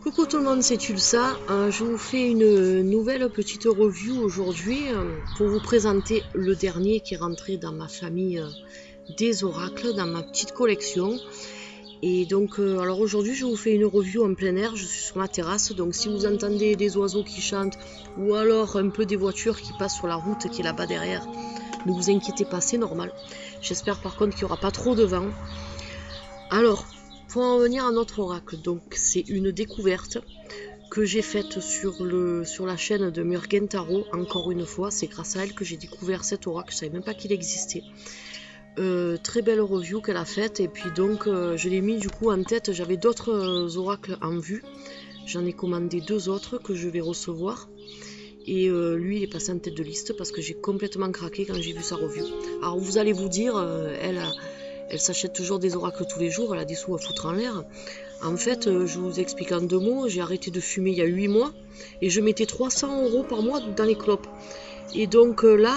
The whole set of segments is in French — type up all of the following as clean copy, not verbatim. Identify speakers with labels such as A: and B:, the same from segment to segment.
A: Coucou tout le monde, c'est Tulsa. Je vous fais une nouvelle petite review aujourd'hui pour vous présenter le dernier qui est rentré dans ma famille des oracles, dans ma petite collection. Et donc, alors aujourd'hui, je vous fais une review en plein air. Je suis sur ma terrasse, donc si vous entendez des oiseaux qui chantent ou alors un peu des voitures qui passent sur la route qui est là-bas derrière, ne vous inquiétez pas, c'est normal. J'espère par contre qu'il n'y aura pas trop de vent. Alors, pour en venir à notre oracle, donc c'est une découverte que j'ai faite sur la chaîne de Murugen Tarot. Encore une fois, c'est grâce à elle que j'ai découvert cet oracle, je ne savais même pas qu'il existait. Très belle review qu'elle a faite, et puis donc je l'ai mis du coup en tête. J'avais d'autres oracles en vue, j'en ai commandé 2 autres que je vais recevoir, et lui il est passé en tête de liste parce que j'ai complètement craqué quand j'ai vu sa review. Alors vous allez vous dire, elle s'achète toujours des oracles tous les jours, elle a des sous à foutre en l'air. En fait, je vous explique en 2 mots, j'ai arrêté de fumer il y a 8 mois et je mettais 300 € par mois dans les clopes. Et donc là,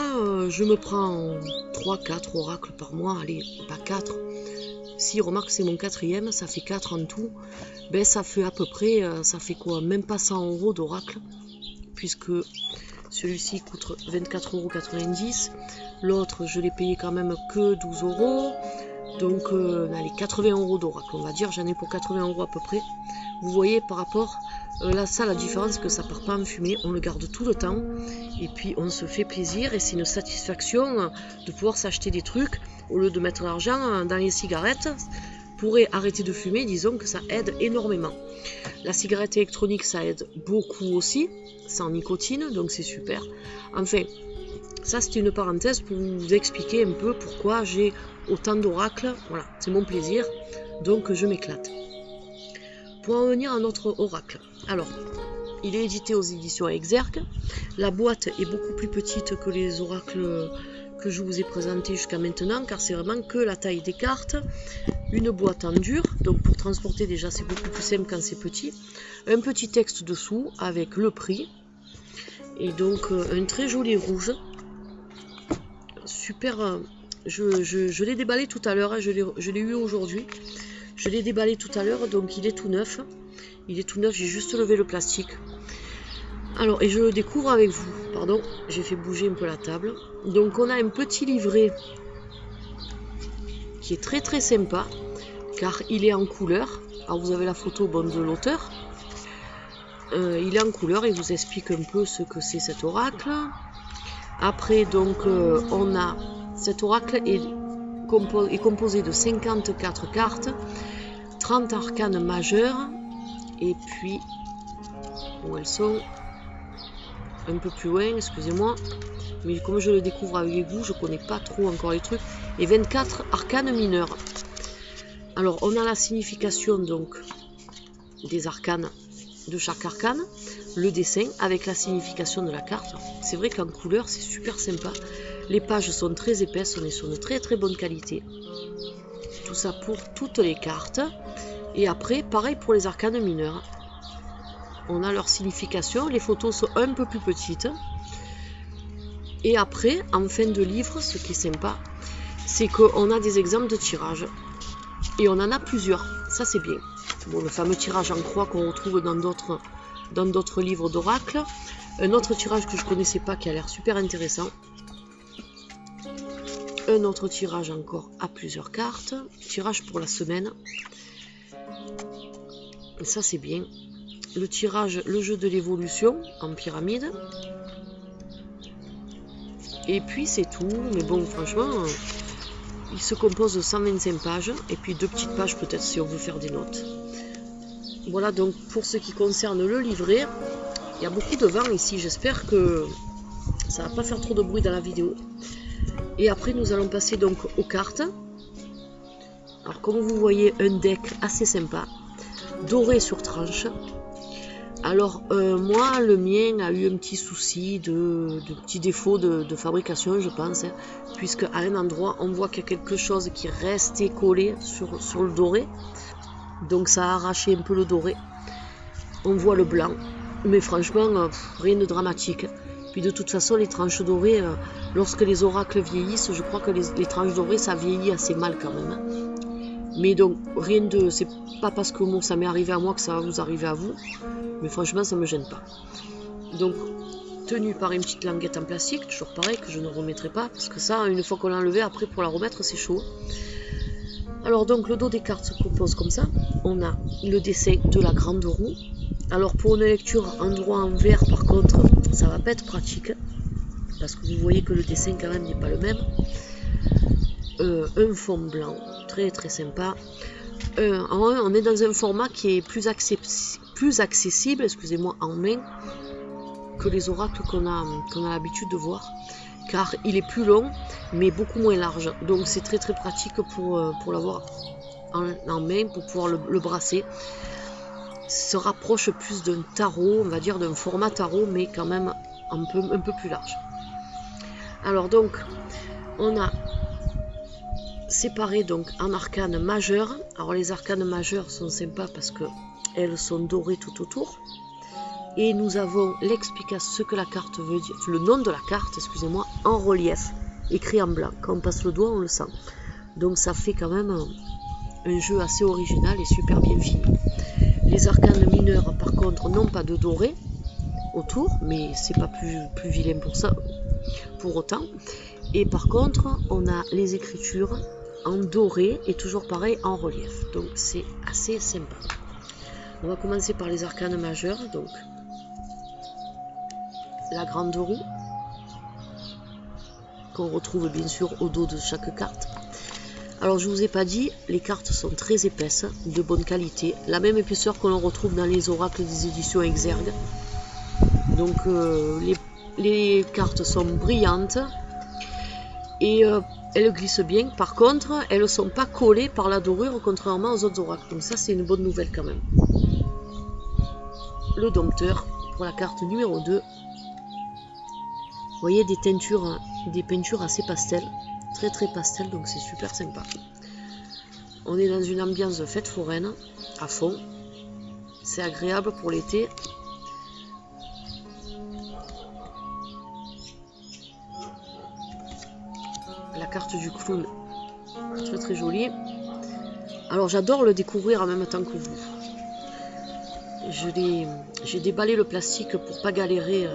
A: je me prends 3-4 oracles par mois, allez, pas 4. Si, remarque, c'est mon 4e, ça fait 4 en tout. Ben, ça fait à peu près, ça fait quoi, même pas 100 € d'oracle, puisque celui-ci coûte 24,90 €. L'autre, je l'ai payé quand même que 12 €. Donc, allez, 80 € d'oracle, on va dire. J'en ai pour 80 € à peu près. Vous voyez, par rapport, là, ça, la différence, c'est que ça part pas en fumée. On le garde tout le temps. Et puis, on se fait plaisir. Et c'est une satisfaction de pouvoir s'acheter des trucs au lieu de mettre l'argent dans les cigarettes. Pour arrêter de fumer, disons que ça aide énormément. La cigarette électronique, ça aide beaucoup aussi, sans nicotine, donc c'est super. Enfin, ça c'est une parenthèse pour vous expliquer un peu pourquoi j'ai autant d'oracles. Voilà, c'est mon plaisir, donc je m'éclate. Pour en venir à notre oracle, alors, il est édité aux éditions Exergue. La boîte est beaucoup plus petite que les oracles que je vous ai présentés jusqu'à maintenant, car c'est vraiment que la taille des cartes. Une boîte en dur, donc pour transporter déjà c'est beaucoup plus simple quand c'est petit. Un petit texte dessous avec le prix. Et donc un très joli rouge. Super, je l'ai déballé tout à l'heure, je l'ai eu aujourd'hui. Je l'ai déballé tout à l'heure, donc il est tout neuf. Il est tout neuf, j'ai juste levé le plastique. Alors, et je le découvre avec vous. Pardon, j'ai fait bouger un peu la table. Donc on a un petit livret qui est très très sympa, car il est en couleur. Alors vous avez la photo de l'auteur. Il est en couleur, il vous explique un peu ce que c'est cet oracle. Après, donc, on a cet oracle est composé de 54 cartes, 30 arcanes majeures, et puis, où elles sont, un peu plus loin, excusez-moi, mais comme je le découvre avec vous, je connais pas trop encore les trucs, et 24 arcanes mineurs. Alors, on a la signification donc des arcanes, de chaque arcane, le dessin avec la signification de la carte. C'est vrai qu'en couleur, c'est super sympa. Les pages sont très épaisses, on est sur une très très bonne qualité. Tout ça pour toutes les cartes. Et après, pareil pour les arcanes mineurs. On a leur signification, les photos sont un peu plus petites. Et après, en fin de livre, ce qui est sympa, c'est qu'on a des exemples de tirage. Et on en a plusieurs, ça c'est bien. Bon, le fameux tirage en croix qu'on retrouve dans d'autres livres d'oracle. Un autre tirage que je ne connaissais pas qui a l'air super intéressant. Un autre tirage encore à plusieurs cartes. Tirage pour la semaine. Et ça c'est bien. Le tirage, le jeu de l'évolution en pyramide. Et puis c'est tout. Mais bon, franchement, il se compose de 125 pages. Et puis 2 petites pages peut-être si on veut faire des notes. Voilà donc pour ce qui concerne le livret. Il y a beaucoup de vent ici. J'espère que ça va pas faire trop de bruit dans la vidéo. Et après nous allons passer donc aux cartes. Alors comme vous voyez, un deck assez sympa. Doré sur tranche. Alors moi le mien a eu un petit souci de petit défaut de fabrication je pense. Puisque à un endroit on voit qu'il y a quelque chose qui est resté collé sur le doré. Donc ça a arraché un peu le doré. On voit le blanc. Mais franchement, rien de dramatique. Puis de toute façon, les tranches dorées, lorsque les oracles vieillissent, je crois que les tranches dorées, ça vieillit assez mal quand même. Mais donc, rien de... C'est pas parce que ça m'est arrivé à moi que ça va vous arriver à vous. Mais franchement, ça me gêne pas. Donc, tenu par une petite languette en plastique, toujours pareil, que je ne remettrai pas. Parce que ça, une fois qu'on l'a enlevé, après pour la remettre, c'est chaud. Alors donc, le dos des cartes se compose comme ça. On a le dessin de la grande roue. Alors pour une lecture en droit en vert, par contre, ça va pas être pratique. Parce que vous voyez que le dessin quand même n'est pas le même. Un fond blanc, très très sympa. On est dans un format qui est plus accessible, excusez-moi, en main que les oracles qu'on a l'habitude de voir, car il est plus long mais beaucoup moins large, donc c'est très très pratique pour l'avoir en main, pour pouvoir le brasser. Se rapproche plus d'un tarot, on va dire d'un format tarot, mais quand même un peu plus large. Alors donc on a séparé donc en arcanes majeures. Alors les arcanes majeures sont sympas parce que elles sont dorées tout autour. Et nous avons l'explication, ce que la carte veut dire, le nom de la carte, excusez-moi, en relief, écrit en blanc. Quand on passe le doigt, on le sent. Donc ça fait quand même un jeu assez original et super bien fini. Les arcanes mineurs, par contre, n'ont pas de doré autour, mais c'est pas plus vilain pour ça, pour autant. Et par contre, on a les écritures en doré et toujours pareil en relief. Donc c'est assez sympa. On va commencer par les arcanes majeures, donc la grande roue, qu'on retrouve bien sûr au dos de chaque carte. Alors je vous ai pas dit, les cartes sont très épaisses, de bonne qualité, la même épaisseur que l'on retrouve dans les oracles des éditions Exergue. Donc les cartes sont brillantes et elles glissent bien. Par contre, elles ne sont pas collées par la dorure, contrairement aux autres oracles. Donc ça, c'est une bonne nouvelle quand même. Le dompteur pour la carte numéro 2. Vous voyez des peintures assez pastel, très très pastel, donc c'est super sympa. On est dans une ambiance de fête foraine à fond. C'est agréable pour l'été. La carte du clown, très très jolie. Alors j'adore le découvrir en même temps que vous. J'ai déballé le plastique pour pas galérer,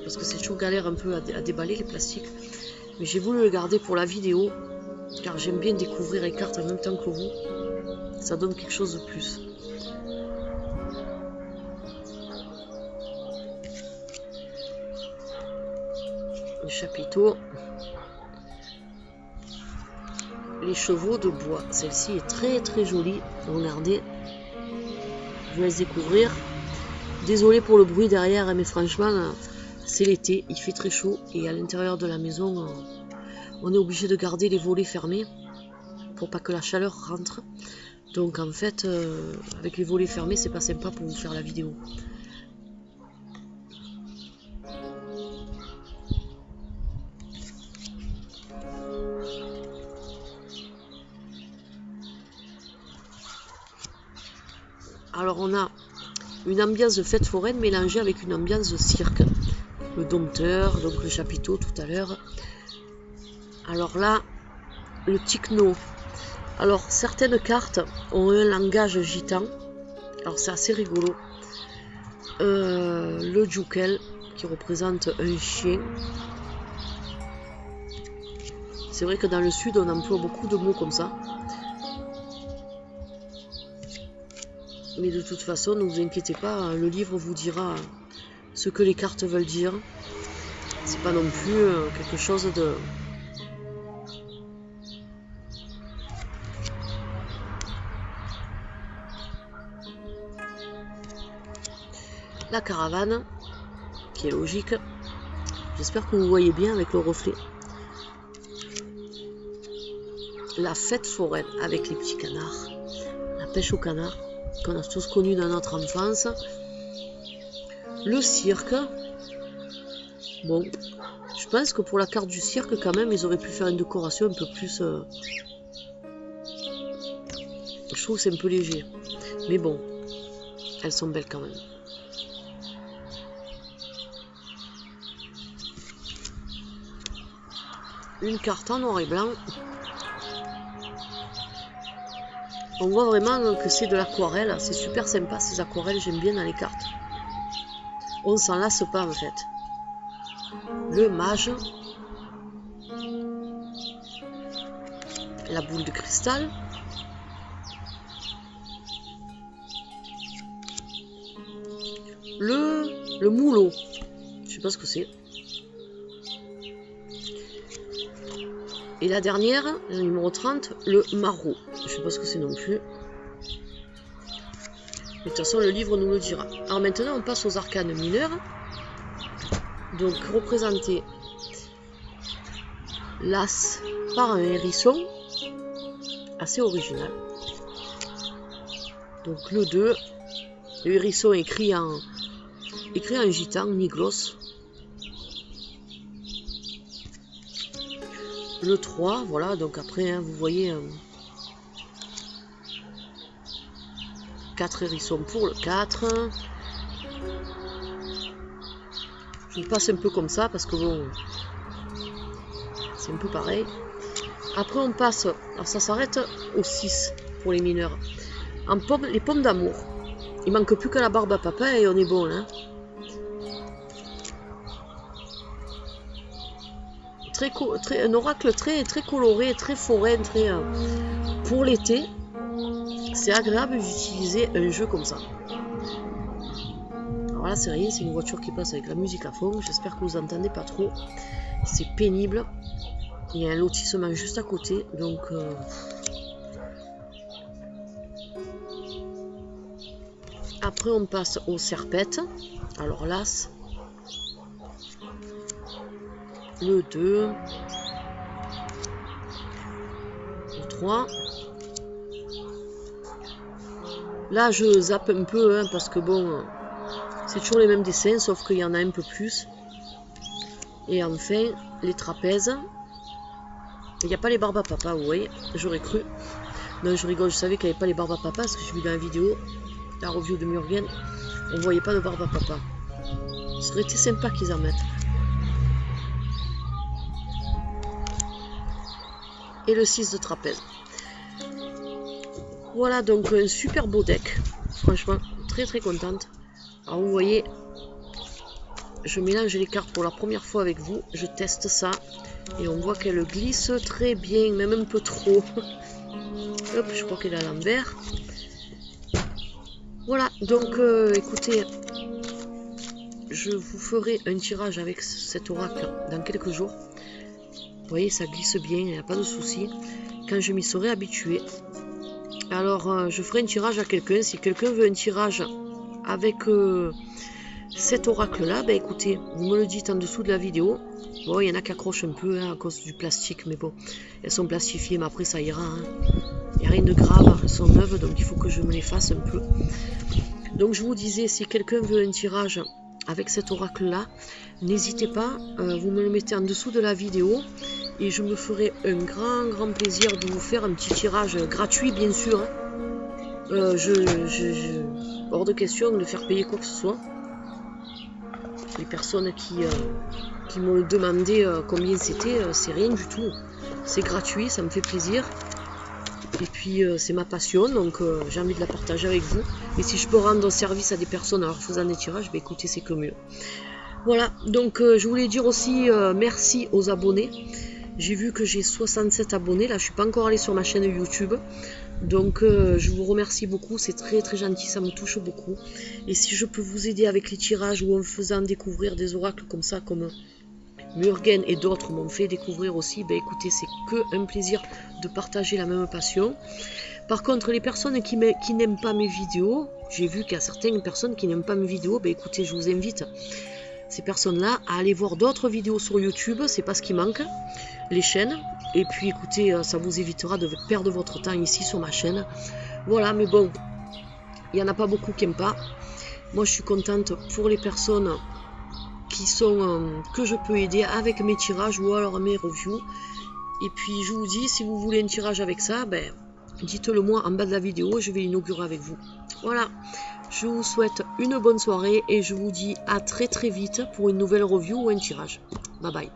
A: parce que c'est toujours galère un peu à déballer les plastiques. Mais j'ai voulu le garder pour la vidéo, car j'aime bien découvrir les cartes en même temps que vous. Ça donne quelque chose de plus. Le chapiteau. Les chevaux de bois. Celle-ci est très très jolie. Regardez. Je vous laisse découvrir. Désolé pour le bruit derrière, mais franchement, c'est l'été, il fait très chaud et à l'intérieur de la maison, on est obligé de garder les volets fermés pour pas que la chaleur rentre. Donc en fait, avec les volets fermés, c'est pas sympa pour vous faire la vidéo. Alors on a une ambiance de fête foraine mélangée avec une ambiance de cirque. Le dompteur, donc le chapiteau tout à l'heure. Alors là, le tikno. Alors certaines cartes ont un langage gitan. Alors c'est assez rigolo. Le djoukel qui représente un chien. C'est vrai que dans le sud on emploie beaucoup de mots comme ça. Mais de toute façon, ne vous inquiétez pas, le livre vous dira ce que les cartes veulent dire. C'est pas non plus quelque chose de... La caravane, qui est logique. J'espère que vous voyez bien avec le reflet. La fête foraine avec les petits canards. La pêche au canard, qu'on a tous connu dans notre enfance. Le cirque. Bon, je pense que pour la carte du cirque, quand même, ils auraient pu faire une décoration un peu plus... Je trouve que c'est un peu léger. Mais bon, elles sont belles quand même. Une carte en noir et blanc. On voit vraiment que c'est de l'aquarelle. C'est super sympa ces aquarelles, j'aime bien dans les cartes. On s'en lasse pas en fait. Le mage. La boule de cristal. Le moulot. Je sais pas ce que c'est. Et la dernière, le numéro 30, le maraud. Je sais pas ce que c'est non plus. De toute façon, le livre nous le dira. Alors maintenant, on passe aux arcanes mineurs. Donc, représenter l'as par un hérisson. Assez original. Donc, le 2. Le hérisson écrit en gitan, Niglos. Le 3, voilà, donc après, hein, vous voyez 4 hérissons pour le 4. Je passe un peu comme ça parce que bon, c'est un peu pareil. Après, on passe, alors ça s'arrête au 6 pour les mineurs. En pomme, les pommes d'amour. Il manque plus que la barbe à papa et on est bon, hein. Un oracle très coloré, très forain, très pour l'été. C'est agréable d'utiliser un jeu comme ça. Alors là, c'est rien, c'est une voiture qui passe avec la musique à fond. J'espère que vous entendez pas trop. C'est pénible. Il y a un lotissement juste à côté, donc après on passe aux serpettes. Alors l'as. Le 2, le 3. Là, je zappe un peu, hein, parce que bon, c'est toujours les mêmes dessins, sauf qu'il y en a un peu plus. Et enfin, les trapèzes. Il n'y a pas les barbes à papa, vous voyez, j'aurais cru. Non, je rigole, je savais qu'il n'y avait pas les barbes à papa, parce que j'ai vu dans la vidéo, la review de Murgen, on ne voyait pas de barbe à papa. Ça aurait été sympa qu'ils en mettent. Et le 6 de trapèze. Voilà donc un super beau deck. Franchement, très contente. Alors vous voyez, je mélange les cartes pour la première fois avec vous. Je teste ça. Et on voit qu'elle glisse très bien, même un peu trop. Hop, je crois qu'elle est à l'envers. Voilà, donc écoutez, je vous ferai un tirage avec cet oracle dans quelques jours. Vous voyez, ça glisse bien, il n'y a pas de souci. Quand je m'y serai habitué. Alors, je ferai un tirage à quelqu'un. Si quelqu'un veut un tirage avec cet oracle-là, ben écoutez, vous me le dites en dessous de la vidéo. Bon, il y en a qui accrochent un peu hein, à cause du plastique, mais bon, elles sont plastifiées, mais après ça ira. Hein. Il n'y a rien de grave, elles sont neuves, donc il faut que je me les fasse un peu. Donc je vous disais, si quelqu'un veut un tirage avec cet oracle-là, n'hésitez pas, vous me le mettez en dessous de la vidéo. Et je me ferai un grand plaisir de vous faire un petit tirage gratuit, bien sûr. Hein. Hors de question de faire payer quoi que ce soit. Les personnes qui m'ont demandé combien c'était, c'est rien du tout. C'est gratuit, ça me fait plaisir. Et puis c'est ma passion, donc j'ai envie de la partager avec vous. Et si je peux rendre service à des personnes en leur faisant des tirages, bah, écoutez, c'est que mieux. Voilà, donc je voulais dire aussi merci aux abonnés. J'ai vu que j'ai 67 abonnés, là je suis pas encore allée sur ma chaîne YouTube. Donc je vous remercie beaucoup, c'est très gentil, ça me touche beaucoup. Et si je peux vous aider avec les tirages ou en faisant découvrir des oracles comme ça, comme Murgen et d'autres m'ont fait découvrir aussi, ben écoutez, c'est que un plaisir de partager la même passion. Par contre, les personnes qui n'aiment pas mes vidéos, j'ai vu qu'il y a certaines personnes qui n'aiment pas mes vidéos, ben écoutez, je vous invite ces personnes-là à aller voir d'autres vidéos sur YouTube, c'est pas ce qui manque, les chaînes. Et puis écoutez, ça vous évitera de perdre votre temps ici sur ma chaîne. Voilà, mais bon, il n'y en a pas beaucoup qui n'aiment pas. Moi, je suis contente pour les personnes qui sont que je peux aider avec mes tirages ou alors mes reviews. Et puis, je vous dis, si vous voulez un tirage avec ça, ben, dites-le moi en bas de la vidéo, je vais l'inaugurer avec vous. Voilà, je vous souhaite une bonne soirée et je vous dis à très vite pour une nouvelle review ou un tirage. Bye bye.